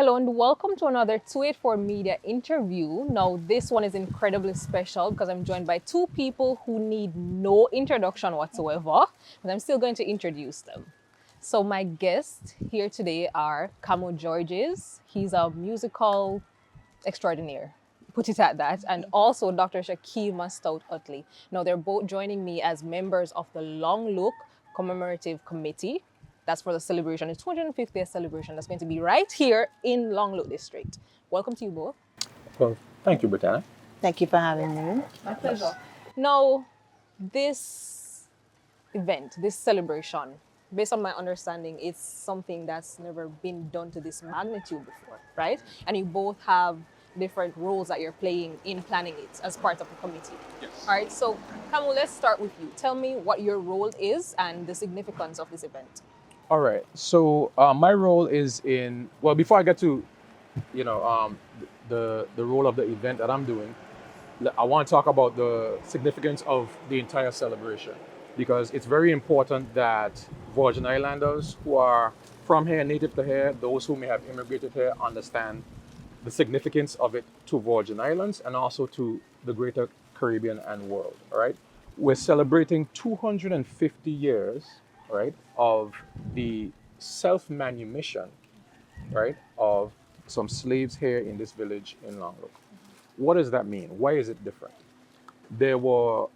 Hello and welcome to another 284 Media interview. Now, this one is incredibly special because I'm joined by two people who need no introduction whatsoever, but I'm still going to introduce them. So, my guests here today are Camo Georges. He's a musical extraordinaire, put it at that, and also Dr. Shakima Stout Utley. Now, they're both joining me as members of the Long Look Commemorative Committee. That's for the celebration, the 250th celebration that's going to be right here in Long Look District. Welcome to you both. Well, thank you, Britannia. Thank you for having me. My pleasure. Now, this event, this celebration, based on my understanding, it's something that's never been done to this magnitude before, right? And you both have different roles that you're playing in planning it as part of the committee. Yes. All right, so Kamu, let's start with you. Tell me what your role is and the significance of this event. All right. So my role is in, well, before I get to, the role of the event that I'm doing, I want to talk about the significance of the entire celebration, because it's very important that Virgin Islanders who are from here, native to here, those who may have immigrated here, understand the significance of it to Virgin Islands and also to the greater Caribbean and world. All right. We're celebrating 250 years, right, of the self-manumission, right, of some slaves here in this village in Long Look. What does that mean? Why is it different? There were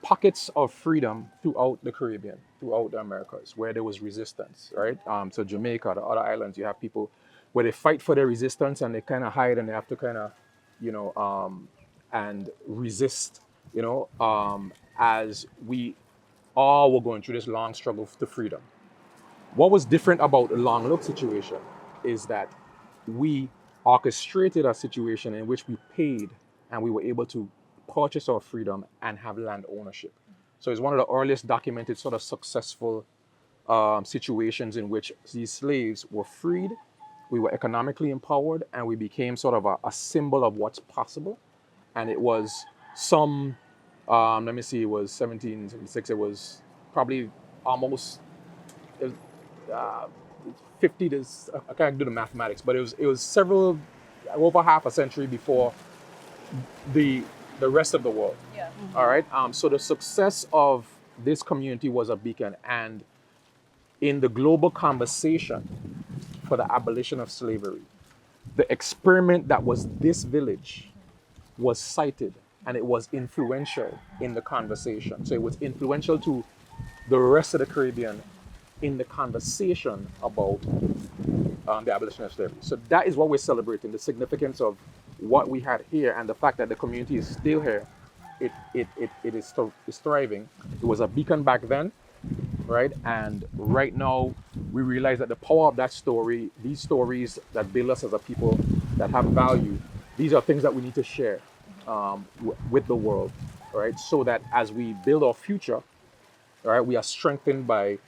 pockets of freedom throughout the Caribbean, throughout the Americas, where there was resistance, right? So Jamaica, the other islands, you have people where they fight for their resistance and they kind of hide and they have to kind of, and resist, as we all were going through this long struggle to freedom. What was different about the Long Look situation is that we orchestrated a situation in which we paid and we were able to purchase our freedom and have land ownership. So it's one of the earliest documented sort of successful situations in which these slaves were freed, we were economically empowered, and we became sort of a symbol of what's possible. And it was some it was 1776. It was probably almost 50 to, I can't do the mathematics, but it was several, over half a century before the rest of the world. Yeah. Mm-hmm. All right. So the success of this community was a beacon, and in the global conversation for the abolition of slavery, the experiment that was this village was cited, and it was influential in the conversation. So it was influential to the rest of the Caribbean in the conversation about the abolition of slavery. So that is what we're celebrating, the significance of what we had here and the fact that the community is still here. It is thriving. It was a beacon back then, right? And right now we realize that the power of that story, these stories that build us as a people that have value, these are things that we need to share with the world, right? So that as we build our future, right, we are strengthened by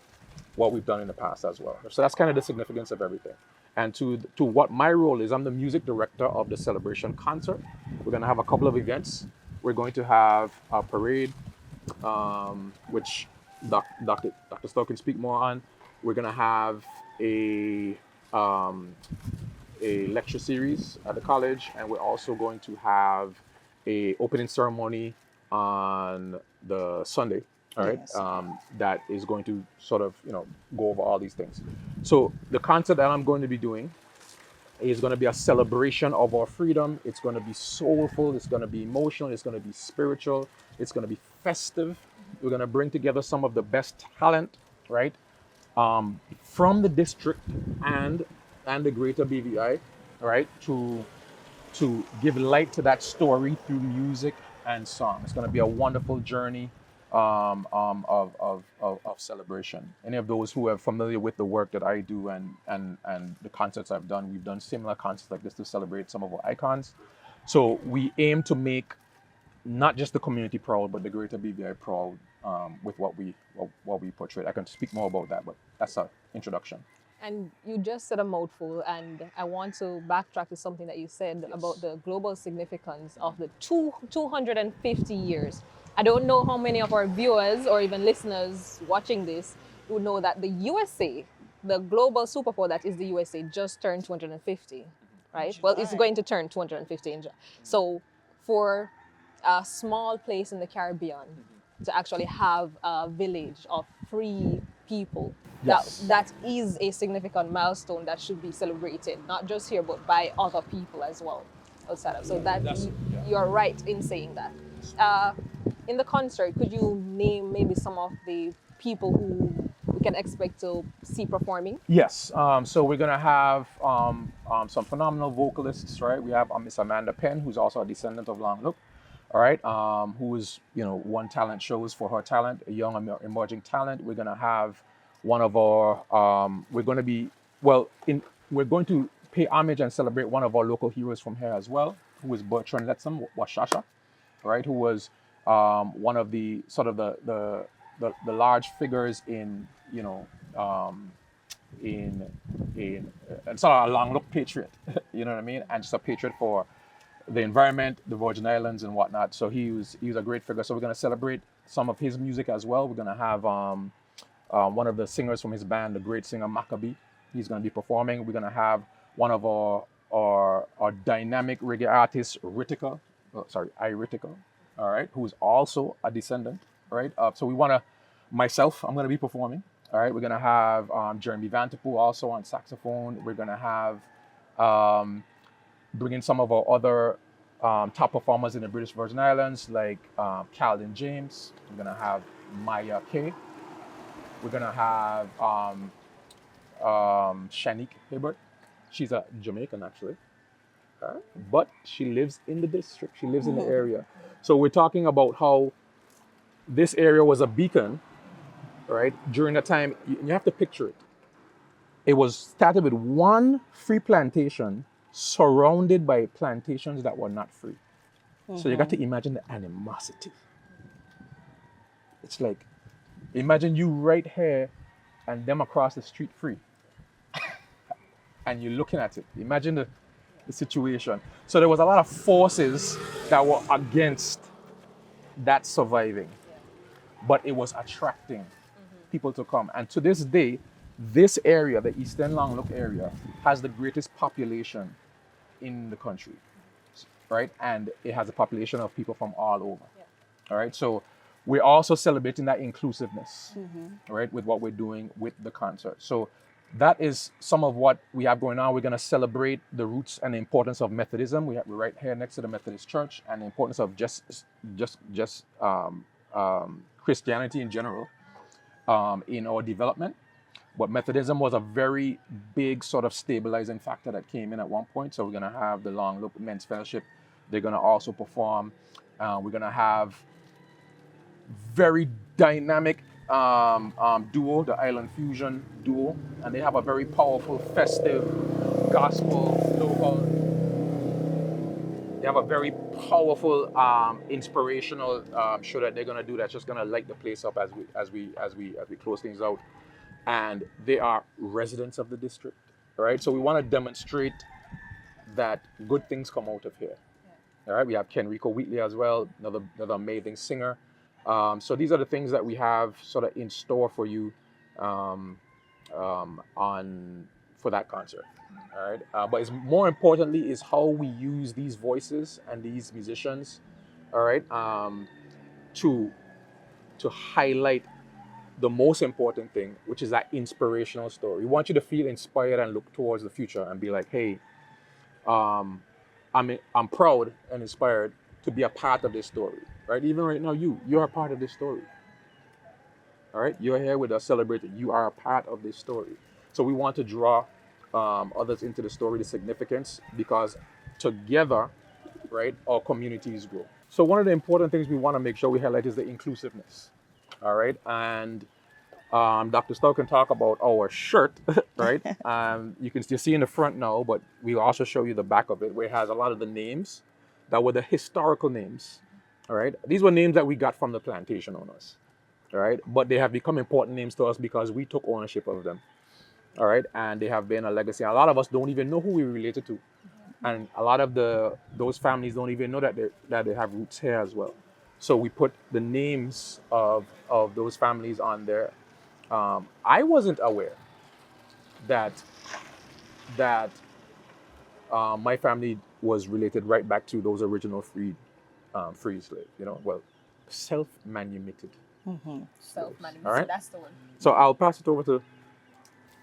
what we've done in the past as well. So that's kind of the significance of everything. And to what my role is, I'm the music director of the celebration concert. We're going to have a couple of events. We're going to have a parade, which Dr. Stowe can speak more on. We're going to have a lecture series at the college, and we're also going to have a opening ceremony on the Sunday. All right, Yes. That is going to sort of, go over all these things. So the concert that I'm going to be doing is going to be a celebration of our freedom. It's going to be soulful. It's going to be emotional. It's going to be spiritual. It's going to be festive. We're going to bring together some of the best talent, right, from the district and the greater BVI, right, to give light to that story through music and song. It's going to be a wonderful journey of celebration. Any of those who are familiar with the work that I do and the concerts I've done, we've done similar concerts like this to celebrate some of our icons. So we aim to make not just the community proud, but the greater BVI proud with what we portray. I can speak more about that, but that's an introduction. And you just said a mouthful, and I want to backtrack to something that you said about the global significance of the 250 years. I don't know how many of our viewers or even listeners watching this would know that the USA the global superpower that is the USA just turned 250, right? Well, it's going to turn 250 in so for a small place in the Caribbean to actually have a village of free people, Yes. that is a significant milestone that should be celebrated, not just here but by other people as well outside of. So that you're right in saying that. Uh, in the concert, could you name maybe some of the people who we can expect to see performing? Yes. So we're gonna have some phenomenal vocalists, right? We have Miss Amanda Penn, who's also a descendant of Long Look, all right. Who is won talent shows for her talent, a young emerging talent. We're gonna have one of our. We're gonna be well. We're going to pay homage and celebrate one of our local heroes from here as well, who is Bertrand Letsom Washasha, right? Who was one of the sort of the large figures in and sort of a long look patriot, you know what I mean, and just a patriot for the environment, the Virgin Islands, and whatnot. So he was a great figure. So we're gonna celebrate some of his music as well. We're gonna have one of the singers from his band, the great singer Maccabee. He's gonna be performing. We're gonna have one of our dynamic reggae artist, Iritica, all right, who is also a descendant, right? So I'm gonna be performing. All right, we're gonna have Jeremy Vanterpool also on saxophone. We're gonna have bring in some of our other top performers in the British Virgin Islands, like Calvin James. We're gonna have Maya Kay. We're gonna have Shanique Hibbert. She's a Jamaican actually, but she lives in the district. She lives in the area. So we're talking about how this area was a beacon, right? During that time, you have to picture it. It was started with one free plantation surrounded by plantations that were not free. So you got to imagine the animosity. It's like, imagine you right here and them across the street free. And you're looking at it. Imagine the situation. So there was a lot of forces that were against that surviving, but it was attracting people to come. And to this day, this area, the Eastern Long Look area, has the greatest population in the country, right? And it has a population of people from all over, all right? So we're also celebrating that inclusiveness, right, with what we're doing with the concert. So that is some of what we have going on. We're going to celebrate the roots and the importance of Methodism. We're right here next to the Methodist Church, and the importance of just Christianity in general in our development. But Methodism was a very big sort of stabilizing factor that came in at one point. So we're going to have the Long Look Men's Fellowship. They're going to also perform. We're going to have very dynamic duo, the Island Fusion duo, and they have a very powerful, festive, gospel, local. They have a very powerful, inspirational show that they're gonna do that's just gonna light the place up as we close things out. And they are residents of the district, right? So we want to demonstrate that good things come out of here. All right, we have Kenrico Wheatley as well, another amazing singer. So these are the things that we have sort of in store for you for that concert. All right, but it's more importantly is how we use these voices and these musicians, all right, to highlight the most important thing, which is that inspirational story. We want you to feel inspired and look towards the future and be like, hey, I'm proud and inspired to be a part of this story, right? Even right now, you're a part of this story. All right, you're here with us celebrating. You are a part of this story. So we want to draw others into the story, the significance, because together, right, our communities grow. So one of the important things we want to make sure we highlight is the inclusiveness. All right, and Dr. Stowe can talk about our shirt, right? You can still see in the front now, but we'll also show you the back of it, where it has a lot of the names that were the historical names. All right, these were names that we got from the plantation owners. All right, but they have become important names to us because we took ownership of them. All right, and they have been a legacy. A lot of us don't even know who we related to, and a lot of those families don't even know that they have roots here as well. So we put the names of those families on there. I wasn't aware that that my family was related right back to those original free slaves. Well, self-manumitted slaves. All Self-management. right. That's the one. So I'll pass it over to.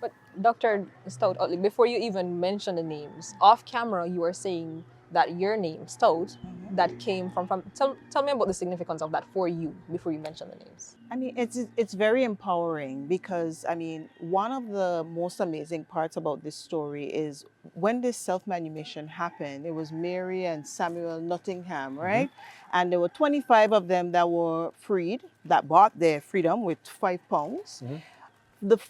But Dr. Stout, before you even mention the names, off camera you were saying that your name, Stout, that came from tell me about the significance of that for you before you mention the names. I mean, it's very empowering because I mean, one of the most amazing parts about this story is when this self-manumission happened. It was Mary and Samuel Nottingham, right? And there were 25 of them that were freed, that bought their freedom with £5.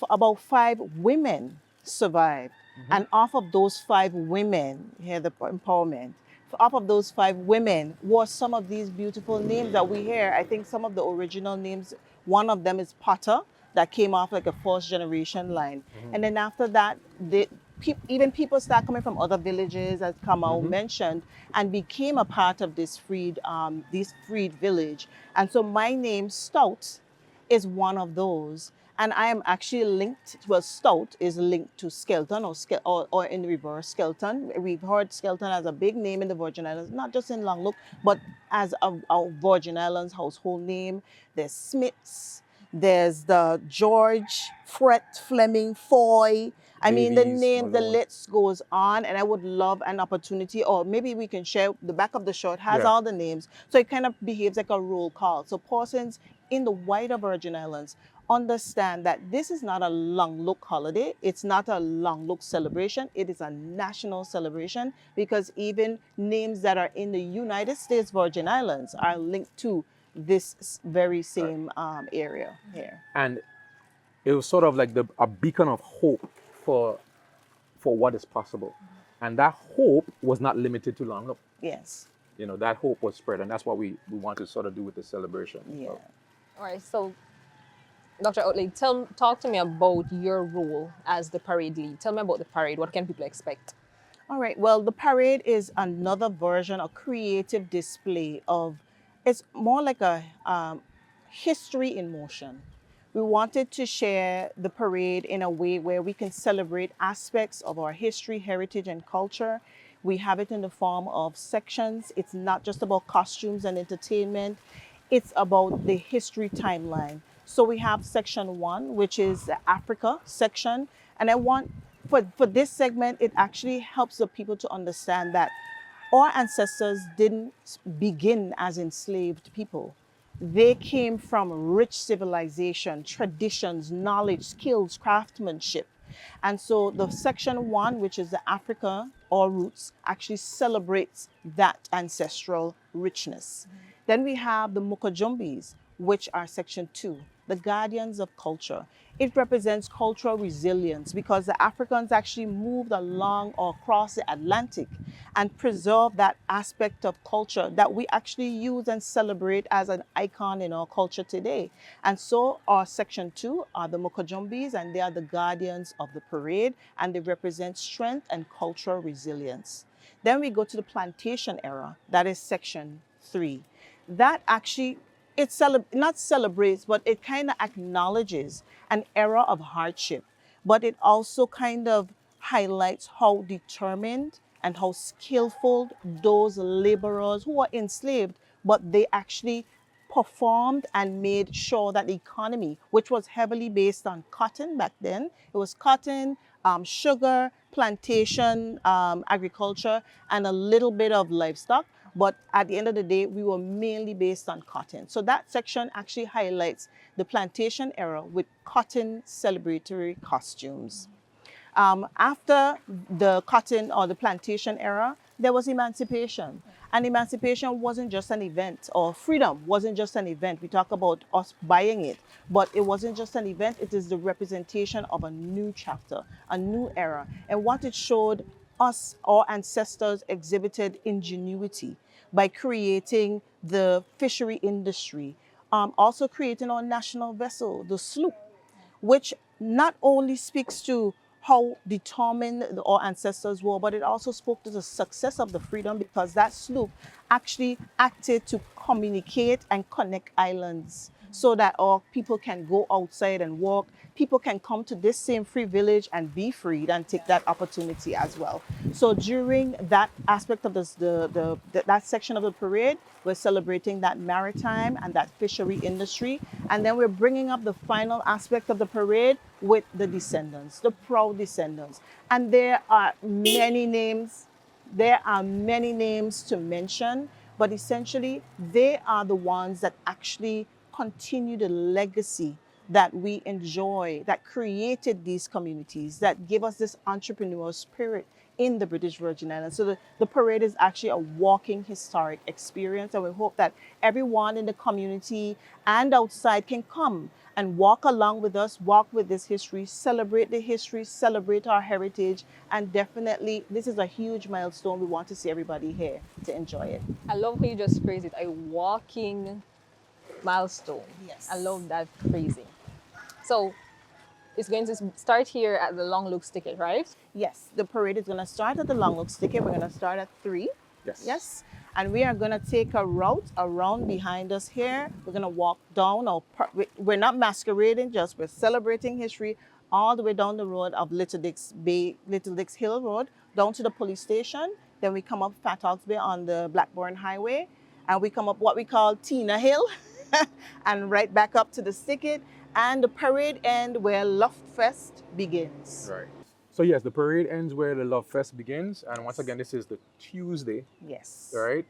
About 5 women survived, and off of those 5 women, here the empowerment. Off of those 5 women was some of these beautiful names that we hear. I think some of the original names, one of them is Potter, that came off like a first generation line. And then after that, even people start coming from other villages, as Kamau mentioned, and became a part of this freed village. And so my name, Stout, is one of those. And I am actually linked, well, Stout is linked to Skelton or in reverse, Skelton. We've heard Skelton as a big name in the Virgin Islands, not just in Long Look, but as a Virgin Islands household name. There's Smiths, there's the George, Fret, Fleming, Foy. I mean, the Davies, names, the Malone. list goes on, and I would love an opportunity, or maybe we can share the back of the shirt has Yeah. all the names, so it kind of behaves like a roll call. So persons in the wider Virgin Islands understand that this is not a long look holiday. It's not a long look celebration. It is a national celebration because even names that are in the United States Virgin Islands are linked to this very same area here. And it was sort of like a beacon of hope for what is possible. And that hope was not limited to Long Look. Yes. That hope was spread, and that's what we want to sort of do with the celebration. Yeah. All right, so Dr. Otley, talk to me about your role as the parade lead. Tell me about the parade. What can people expect? All right. Well, the parade is another version, a creative display of, it's more like a history in motion. We wanted to share the parade in a way where we can celebrate aspects of our history, heritage, and culture. We have it in the form of sections. It's not just about costumes and entertainment. It's about the history timeline. So we have section 1, which is the Africa section. And I want, for this segment, it actually helps the people to understand that our ancestors didn't begin as enslaved people. They came from rich civilization, traditions, knowledge, skills, craftsmanship. And so the section 1, which is the Africa or roots, actually celebrates that ancestral richness. Then we have the Mukajumbis, which are section 2, the guardians of culture. It represents cultural resilience because the Africans actually moved along or across the Atlantic and preserved that aspect of culture that we actually use and celebrate as an icon in our culture today. And so our section 2 are the Mukajumbis, and they are the guardians of the parade, and they represent strength and cultural resilience. Then we go to the plantation era, that is section 3. That actually, not celebrates, but it kind of acknowledges an era of hardship. But it also kind of highlights how determined and how skillful those laborers who were enslaved, but they actually performed and made sure that the economy, which was heavily based on cotton back then, it was cotton, sugar, plantation, agriculture, and a little bit of livestock. But at the end of the day, we were mainly based on cotton. So that section actually highlights the plantation era with cotton celebratory costumes. After the cotton or the plantation era, there was emancipation. And emancipation wasn't just an event, or freedom wasn't just an event. We talk about us buying it, but it wasn't just an event. It is the representation of a new chapter, a new era. And what it showed us, our ancestors exhibited ingenuity by creating the fishery industry, also creating our national vessel, the sloop, which not only speaks to how determined our ancestors were, but it also spoke to the success of the freedom because that sloop actually acted to communicate and connect islands. so that our people can go outside and walk. People can come to this same free village and be freed and take that opportunity as well. So during that aspect of that section of the parade, we're celebrating that maritime and that fishery industry. And then we're bringing up the final aspect of the parade with the descendants, the proud descendants. And there are many names. There are many names to mention, but essentially they are the ones that actually continue the legacy that we enjoy, that created these communities, that give us this entrepreneurial spirit in the British Virgin Islands. So the parade is actually a walking historic experience, and we hope that everyone in the community and outside can come and walk along with us, walk with this history, celebrate the history, celebrate our heritage, and definitely this is a huge milestone. We want to see everybody here to enjoy it. I love how you just phrase it, a walking milestone. Yes. I love that phrasing. So it's going to start here at the Long Looks ticket, right? Yes, the parade is going to start at the Long Looks ticket. We're going to start at 3. Yes. Yes. And we are going to take a route around behind us here. We're going to walk down. We're not masquerading, just we're celebrating history all the way down the road of Little Dix Hill Road, down to the police station. Then we come up Fat Hawks Bay on the Blackburn Highway. And we come up what we call Tina Hill and right back up to the ticket. And the parade end where Love Fest begins. Right. So yes, the parade ends where the Love Fest begins, and once again, this is the Tuesday, Yes. right?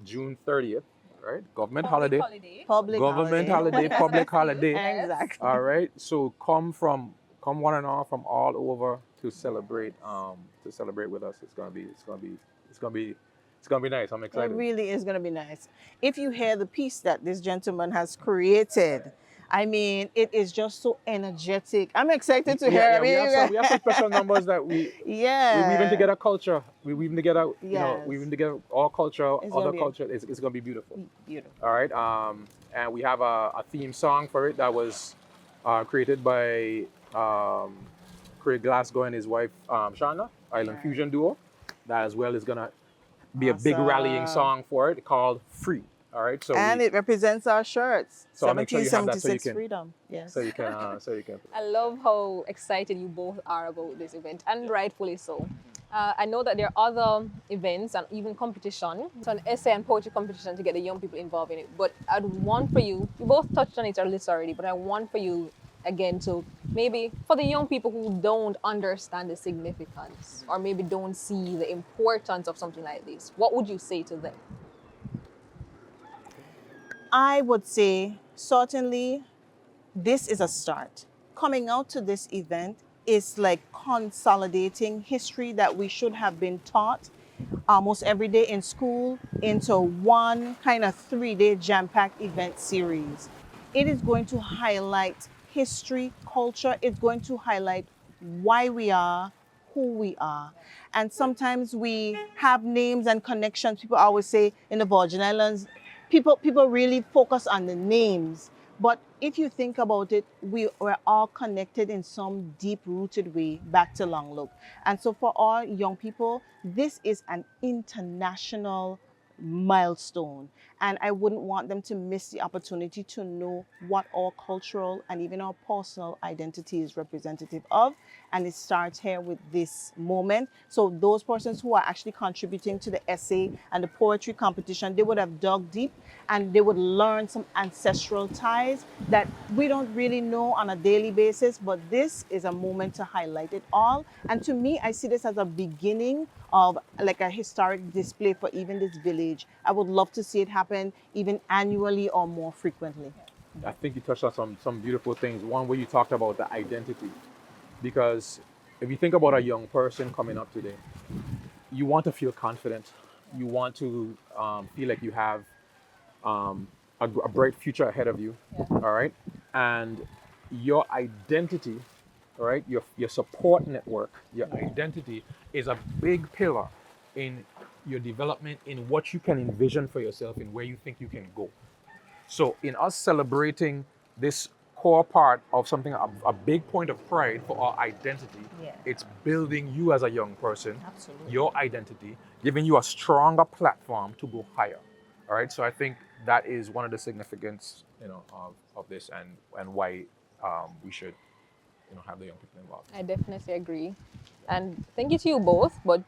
June 30th, right? Government holiday. Public Government holiday, public holiday. Exactly. All right. So come one and all from all over to celebrate with us. It's gonna be nice. I'm It excited. really is going to be nice. If you hear the piece that this gentleman has created, I mean, it is just so energetic. I'm excited to hear. We have some special numbers that we weaving together culture. We weaving together, weaving together all culture, other culture. It's gonna be beautiful. Beautiful. All right. And we have a theme song for it that was created by Craig Glasgow and his wife Shauna, Island Fusion Duo. That as well is gonna be a big rallying song for it called Free. All right, so it represents our shirts. So I'll make sure you have that so you 1776 can freedom. Yes. So you can. I love how excited you both are about this event, and rightfully so. I know that there are other events and even competition. So an essay and poetry competition to get the young people involved in it. But I'd want for you both touched on it a little already, but I want for you again to maybe for the young people who don't understand the significance or maybe don't see the importance of something like this, what would you say to them? I would say certainly this is a start. Coming out to this event is like consolidating history that we should have been taught almost every day in school into one kind of 3-day jam-packed event series. It is going to highlight history, culture. It's going to highlight why we are who we are. And sometimes we have names and connections. People always say in the Virgin Islands, people really focus on the names. But if you think about it, we're all connected in some deep-rooted way back to Long Look. And so for all young people, this is an international milestone. And I wouldn't want them to miss the opportunity to know what our cultural and even our personal identity is representative of. And it starts here with this moment. So those persons who are actually contributing to the essay and the poetry competition, they would have dug deep and they would learn some ancestral ties that we don't really know on a daily basis, but this is a moment to highlight it all. And to me, I see this as a beginning of like a historic display for even this village. I would love to see it happen even annually or more frequently. I think you touched on some beautiful things. One where you talked about the identity. Because if you think about a young person coming up today, you want to feel confident. You want to feel like you have a bright future ahead of you. All right. And your identity, all right, your support network, your identity is a big pillar in your development, in what you can envision for yourself and where you think you can go. So in us celebrating this core part of something, a big point of pride for our identity, it's building you as a young person, Absolutely. your identity, giving you a stronger platform to go higher. All right, so I think that is one of the significance, of this, and why we should, have the young people involved. I definitely agree. And thank you to you both. But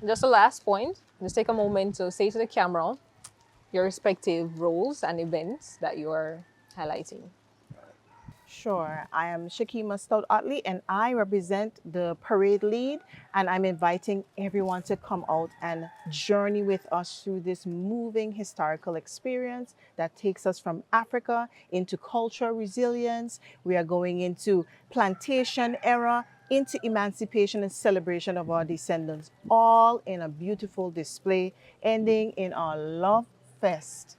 just a last point, just take a moment to say to the camera your respective roles and events that you are highlighting. Sure. I am Shakima Stout-Otley, and I represent the parade lead, and I'm inviting everyone to come out and journey with us through this moving historical experience that takes us from Africa into cultural resilience. We are going into plantation era, into emancipation and celebration of our descendants, all in a beautiful display, ending in our Love Fest.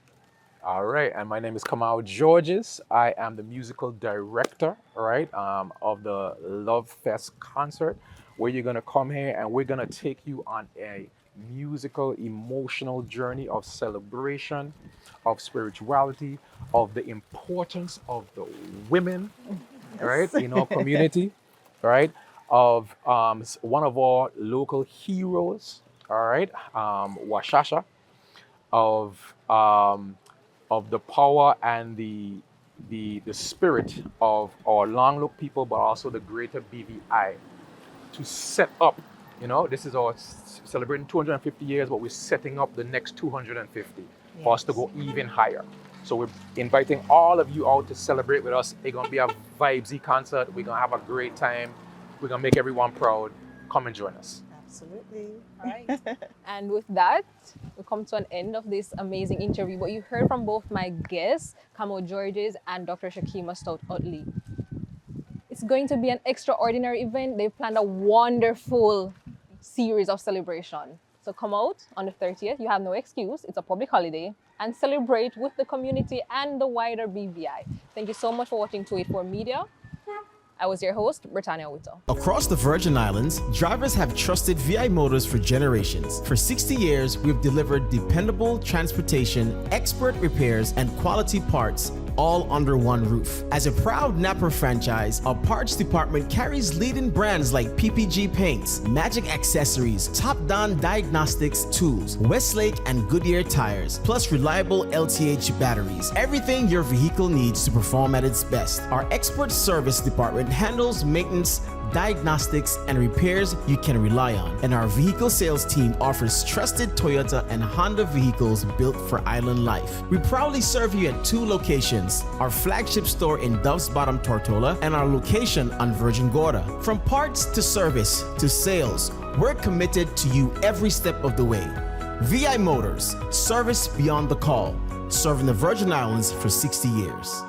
All right, and my name is Kamau Georges. I am the musical director, of the Love Fest concert, where you're gonna come here and we're gonna take you on a musical, emotional journey of celebration, of spirituality, of the importance of the women, in our community, of one of our local heroes, Washasha, of the power and the spirit of our Long Look people, but also the greater BVI, to set up, this is our celebrating 250 years, but we're setting up the next 250 for us to go even higher. So we're inviting all of you out to celebrate with us. It's gonna be a vibesy concert. We're gonna have a great time. We're gonna make everyone proud. Come and join us. Absolutely. All right. And with that, we come to an end of this amazing interview. But you heard from both my guests, Kamau Georges and Dr. Shakima Stout-Otley. It's going to be an extraordinary event. They've planned a wonderful series of celebration. So come out on the 30th. You have no excuse. It's a public holiday. And celebrate with the community and the wider BVI. Thank you so much for watching 284 Media. I was your host, Britannia Wito. Across the Virgin Islands, drivers have trusted VI Motors for generations. For 60 years, we've delivered dependable transportation, expert repairs, and quality parts, all under one roof. As a proud Napa franchise, our parts department carries leading brands like PPG Paints, Magic Accessories, Top Don Diagnostics Tools, Westlake and Goodyear Tires, plus reliable LTH batteries. Everything your vehicle needs to perform at its best. Our expert service department handles maintenance, diagnostics, and repairs you can rely on. And our vehicle sales team offers trusted Toyota and Honda vehicles built for island life. We proudly serve you at 2 locations, our flagship store in Dove's Bottom, Tortola, and our location on Virgin Gorda. From parts to service to sales, we're committed to you every step of the way. VI Motors, service beyond the call, serving the Virgin Islands for 60 years.